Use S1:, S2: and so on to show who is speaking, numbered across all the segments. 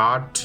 S1: 8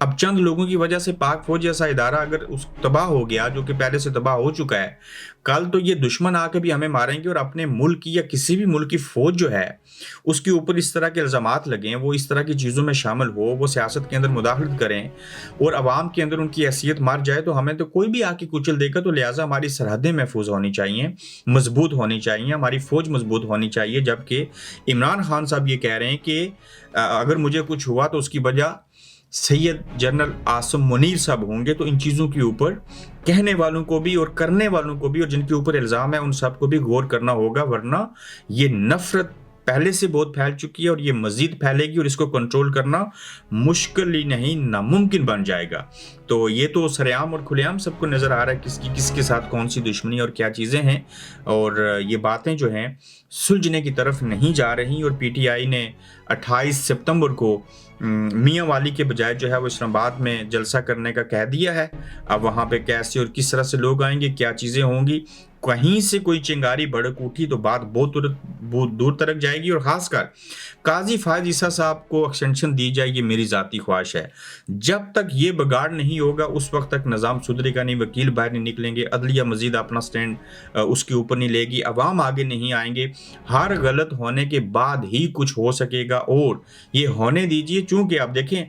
S1: اب چند لوگوں کی وجہ سے پاک فوج جیسا ادارہ اگر اس تباہ ہو گیا جو کہ پہلے سے تباہ ہو چکا ہے، کل تو یہ دشمن آ کے بھی ہمیں ماریں گے، اور اپنے ملک کی یا کسی بھی ملک کی فوج جو ہے اس کے اوپر اس طرح کے الزامات لگیں، وہ اس طرح کی چیزوں میں شامل ہو، وہ سیاست کے اندر مداخلت کریں اور عوام کے اندر ان کی حیثیت مار جائے، تو ہمیں تو کوئی بھی آ کے کچل دے گا۔ تو لہٰذا ہماری سرحدیں محفوظ ہونی چاہیے، مضبوط ہونی چاہیے، ہماری فوج مضبوط ہونی چاہیے، جبکہ عمران خان صاحب یہ کہہ رہے ہیں کہ اگر مجھے کچھ ہوا تو اس کی وجہ سید جنرل عاصم منیر صاحب ہوں گے۔ تو ان چیزوں کے اوپر کہنے والوں کو بھی اور کرنے والوں کو بھی، اور جن کے اوپر الزام ہے ان سب کو بھی غور کرنا ہوگا، ورنہ یہ نفرت پہلے سے بہت پھیل چکی ہے اور یہ مزید پھیلے گی، اور اس کو کنٹرول کرنا مشکل ہی نہیں ناممکن بن جائے گا۔ تو یہ تو سرعام اور کھلے عام سب کو نظر آ رہا ہے کس کی کس کے ساتھ کون سی دشمنی اور کیا چیزیں ہیں، اور یہ باتیں جو ہیں سلجھنے کی طرف نہیں جا رہی۔ اور پی ٹی آئی نے 28 ستمبر کو میاں والی کے بجائے جو ہے وہ اسلام آباد میں جلسہ کرنے کا کہہ دیا ہے۔ اب وہاں پہ کیسے اور کس طرح سے لوگ آئیں گے، کیا چیزیں ہوں گی، کہیں سے کوئی چنگاری بھڑک اٹھی تو بات بہت دور تک جائے گی۔ اور خاص کر قاضی فائز عیسیٰ صاحب کو ایکسٹینشن دی جائے، یہ میری ذاتی خواہش ہے۔ جب تک یہ بگاڑ نہیں ہوگا اس وقت تک نظام سدھرے گا نہیں، وکیل باہر نہیں نکلیں گے، عدلیہ مزید اپنا سٹینڈ اس کے اوپر نہیں لے گی، عوام آگے نہیں آئیں گے۔ ہر غلط ہونے کے بعد ہی کچھ ہو سکے گا، اور یہ ہونے دیجئے۔ چونکہ آپ دیکھیں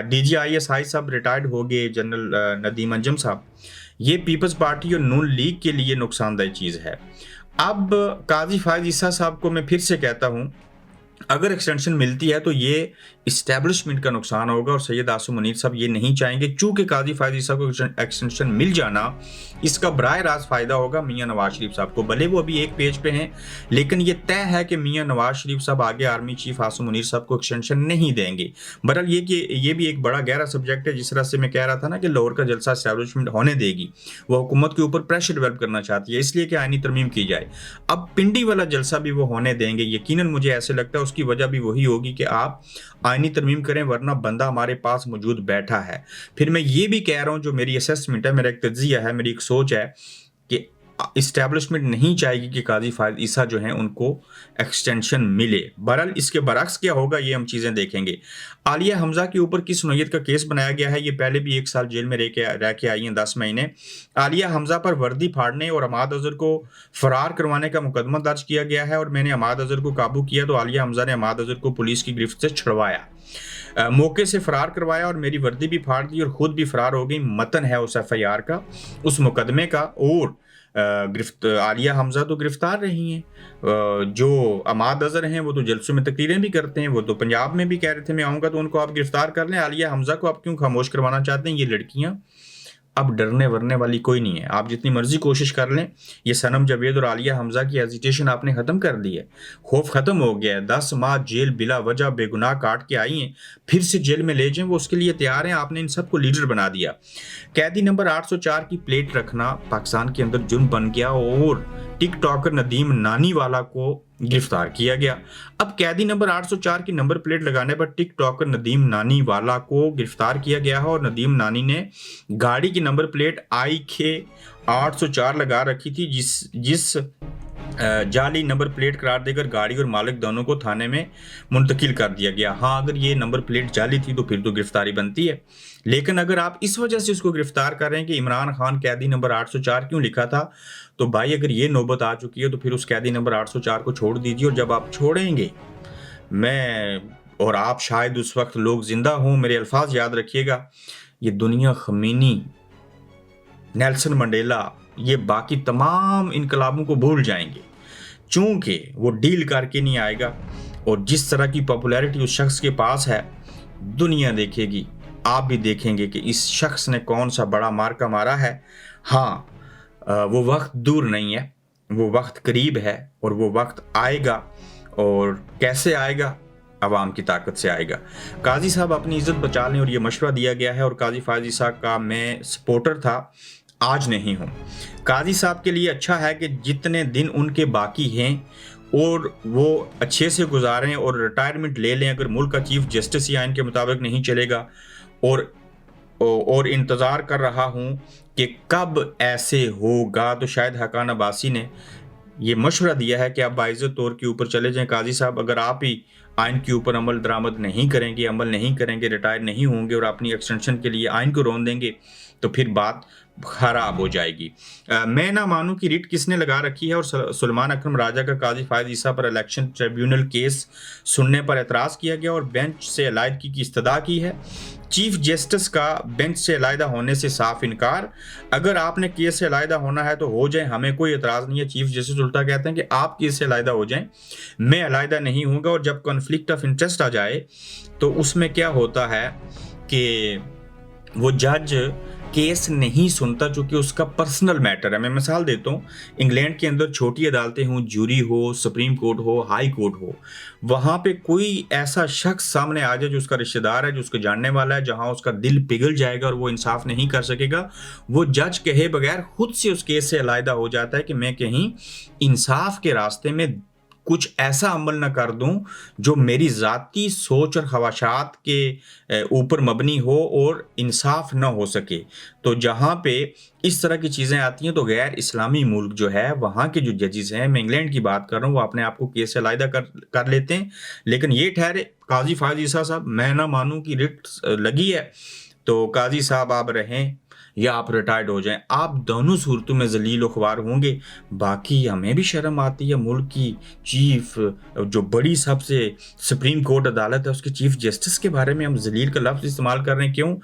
S1: D G I S I صاحب ریٹائرڈ ہو گئے، جنرل ندیم انجم صاحب، یہ پیپلز پارٹی اور نون لیگ کے لیے نقصان دہ چیز ہے۔ اب قاضی فائز عیسیٰ صاحب کو میں پھر سے کہتا ہوں، اگر ایکسٹینشن ملتی ہے تو یہ اسٹیبلشمنٹ کا نقصان ہوگا، اور سید عاصم منیر صاحب یہ نہیں چاہیں گے۔ چونکہ قاضی فائز عیسیٰ کو ایکسٹینشن مل جانا، اس کا براہ راست فائدہ ہوگا میاں نواز شریف صاحب کو، بھلے وہ ابھی ایک پیج پہ ہیں، لیکن یہ طے ہے کہ میاں نواز شریف صاحب آگے آرمی چیف عاصم منیر صاحب کو ایکسٹینشن نہیں دیں گے۔ بہرحال یہ کہ یہ بھی ایک بڑا گہرا سبجیکٹ ہے، جس طرح سے میں کہہ رہا تھا نا کہ لاہور کا جلسہ اسٹیبلشمنٹ ہونے دے گی، وہ حکومت کے اوپر پریشر ڈیولپ کرنا چاہتی ہے، اس لیے کہ آئینی ترمیم کی جائے۔ اب پنڈی والا جلسہ بھی وہ ہونے دیں گے، یقیناً مجھے ایسے لگتا ہے اس کی وجہ بھی وہی ہوگی کہ آپ آئینی ترمیم کریں، ورنہ بندہ ہمارے پاس موجود بیٹھا ہے۔ پھر میں یہ بھی کہہ رہا ہوں، جو میری اسیسمنٹ ہے، میرا ایک تجزیہ ہے، میری ایک سوچ ہے کہ اسٹیبلشمنٹ نہیں چاہے گی کہ قاضی فائز عیسیٰ جو ہیں ان کو ایکسٹینشن ملے۔ بہرحال اس کے برعکس کیا ہوگا یہ ہم چیزیں دیکھیں گے۔ عالیہ حمزہ کے اوپر کس نوعیت کا کیس بنایا گیا ہے، یہ پہلے بھی 1 سال جیل میں رہ کے آئی ہیں، 10 مہینے۔ عالیہ حمزہ پر وردی پھاڑنے اور عماد اظہر کو فرار کروانے کا مقدمہ درج کیا گیا ہے، اور میں نے عماد اظہر کو قابو کیا تو عالیہ حمزہ نے عماد اظہر کو پولیس کی گرفت سے چھڑوایا، موقع سے فرار کروایا اور میری وردی بھی پھاڑ دی اور خود بھی فرار ہو گئی۔ متن ہے اس ایف آئی آر کا، اس مقدمے کا، اور عالیہ حمزہ تو گرفتار رہی ہیں۔ جو عماد اظہر ہیں وہ تو جلسوں میں تقریریں بھی کرتے ہیں، وہ تو پنجاب میں بھی کہہ رہے تھے میں آؤں گا تو ان کو آپ گرفتار کر لیں۔ عالیہ حمزہ کو آپ کیوں خاموش کروانا چاہتے ہیں؟ یہ لڑکیاں اب ڈرنے ورنے والی کوئی نہیں ہے، آپ جتنی مرضی کوشش کر لیں۔ یہ صنم جاوید اور عالیہ حمزہ کی ہیزیٹیشن آپ نے ختم کر دی ہے، خوف ختم ہو گیا ہے۔ 10 ماہ جیل بلا وجہ بے گناہ کاٹ کے آئی ہیں، پھر سے جیل میں لے جائیں، وہ اس کے لیے تیار ہیں۔ آپ نے ان سب کو لیڈر بنا دیا۔ قیدی نمبر 804 کی پلیٹ رکھنا پاکستان کے اندر جرم بن گیا، اور ٹک ٹاکر ندیم نانی والا کو گرفتار کیا گیا۔ اب قیدی نمبر 804 کی نمبر پلیٹ لگانے پر ٹک ٹاکر ندیم نانی والا کو گرفتار کیا گیا ہے، اور ندیم نانی نے گاڑی کی نمبر پلیٹ IK 804 لگا رکھی تھی، جس جعلی نمبر پلیٹ قرار دے کر گاڑی اور مالک دونوں کو تھانے میں منتقل کر دیا گیا۔ ہاں، اگر یہ نمبر پلیٹ جعلی تھی تو پھر تو گرفتاری بنتی ہے، لیکن اگر آپ اس وجہ سے اس کو گرفتار کر رہے ہیں کہ عمران خان قیدی نمبر 804 کیوں لکھا تھا، تو بھائی اگر یہ نوبت آ چکی ہے تو پھر اس قیدی نمبر 804 کو چھوڑ دیجیے۔ اور جب آپ چھوڑیں گے، میں اور آپ شاید اس وقت لوگ زندہ ہوں، میرے الفاظ یاد رکھیے گا، یہ دنیا خمینی، نیلسن منڈیلا، یہ باقی تمام انقلابوں کو بھول جائیں گے، چونکہ وہ ڈیل کر کے نہیں آئے گا، اور جس طرح کی پاپولیرٹی اس شخص کے پاس ہے دنیا دیکھے گی، آپ بھی دیکھیں گے کہ اس شخص نے کون سا بڑا مارکا مارا ہے۔ ہاں، وہ وقت دور نہیں ہے، وہ وقت قریب ہے، اور وہ وقت آئے گا، اور کیسے آئے گا؟ عوام کی طاقت سے آئے گا۔ قاضی صاحب اپنی عزت بچا لیں، اور یہ مشورہ دیا گیا ہے، اور قاضی فائز عیسیٰ کا میں سپورٹر تھا، آج نہیں ہوں۔ قاضی صاحب کے لیے اچھا ہے کہ جتنے دن ان کے باقی ہیں اور وہ اچھے سے گزاریں اور ریٹائرمنٹ لے لیں۔ اگر ملک کا چیف جسٹس ہی آئین کے مطابق نہیں چلے گا، اور انتظار کر رہا ہوں کہ کب ایسے ہوگا، تو شاید حقان عباسی نے یہ مشورہ دیا ہے کہ آپ باعزت طور کے اوپر چلے جائیں۔ قاضی صاحب اگر آپ ہی آئین کے اوپر عمل درآمد نہیں کریں گے، ریٹائر نہیں ہوں گے اور اپنی ایکسٹینشن کے لیے آئین کو رون دیں گے تو پھر بات خراب ہو جائے گی۔ میں نہ مانوں کی ریٹ کس نے لگا رکھی ہے، اور سلمان اکرم راجہ کا قاضی فائز عیسیٰ پر الیکشن ٹریبیونل کیس سننے پر اعتراض کیا گیا اور بینچ سے علیحدگی کی استدعا کی ہے۔ چیف جسٹس کا بینچ سے علیحدہ ہونے سے صاف انکار۔ اگر آپ نے کیس سے علیحدہ ہونا ہے تو ہو جائیں، ہمیں کوئی اعتراض نہیں ہے۔ چیف جسٹس الٹا کہتے ہیں کہ آپ کیس سے علیحدہ ہو جائیں، میں علیحدہ نہیں ہوں گا۔ اور جب کنفلکٹ آف انٹرسٹ آ جائے تو اس میں کیا ہوتا ہے کہ وہ جج کیس نہیں سنتا چونکہ اس کا پرسنل میٹر ہے۔ میں مثال دیتا ہوں، انگلینڈ کے اندر چھوٹی عدالتیں ہوں، جوری ہو، سپریم کورٹ ہو، ہائی کورٹ ہو، وہاں پہ کوئی ایسا شخص سامنے آ جائے جو اس کا رشتہ دار ہے، جو اس کو جاننے والا ہے، جہاں اس کا دل پگھل جائے گا اور وہ انصاف نہیں کر سکے گا، وہ جج کہے بغیر خود سے اس کیس سے علیحدہ ہو جاتا ہے کہ میں کہیں انصاف کے راستے میں کچھ ایسا عمل نہ کر دوں جو میری ذاتی سوچ اور خواہشات کے اوپر مبنی ہو اور انصاف نہ ہو سکے۔ تو جہاں پہ اس طرح کی چیزیں آتی ہیں تو غیر اسلامی ملک جو ہے وہاں کے جو ججز ہیں، میں انگلینڈ کی بات کر رہا ہوں، وہ اپنے آپ کو کیس سے علیحدہ کر لیتے ہیں۔ لیکن یہ ٹھہرے قاضی فائز عیسیٰ صاحب میں نہ مانوں کی ریٹ لگی ہے تو قاضی صاحب آپ رہیں یا آپ ریٹائرڈ ہو جائیں، آپ دونوں صورتوں میں ذلیل و خوار ہوں گے۔ باقی ہمیں بھی شرم آتی ہے، ملک کی چیف جو بڑی سب سے سپریم کورٹ عدالت ہے اس کے چیف جسٹس کے بارے میں ہم ذلیل کا لفظ استعمال کر رہے ہیں، کیوں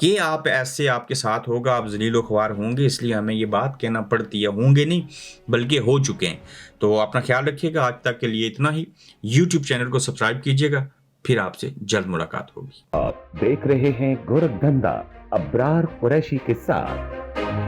S1: کہ آپ ایسے آپ کے ساتھ ہوگا، آپ ذلیل و خوار ہوں گے، اس لیے ہمیں یہ بات کہنا پڑتی ہے۔ ہوں گے نہیں بلکہ ہو چکے ہیں۔ تو اپنا خیال رکھیے گا، آج تک کے لیے اتنا ہی۔ یوٹیوب چینل کو سبسکرائب کیجیے گا، پھر آپ سے جلد ملاقات ہوگی۔
S2: آپ دیکھ رہے ہیں گورکھ دھندا ابرار قریشی کے ساتھ۔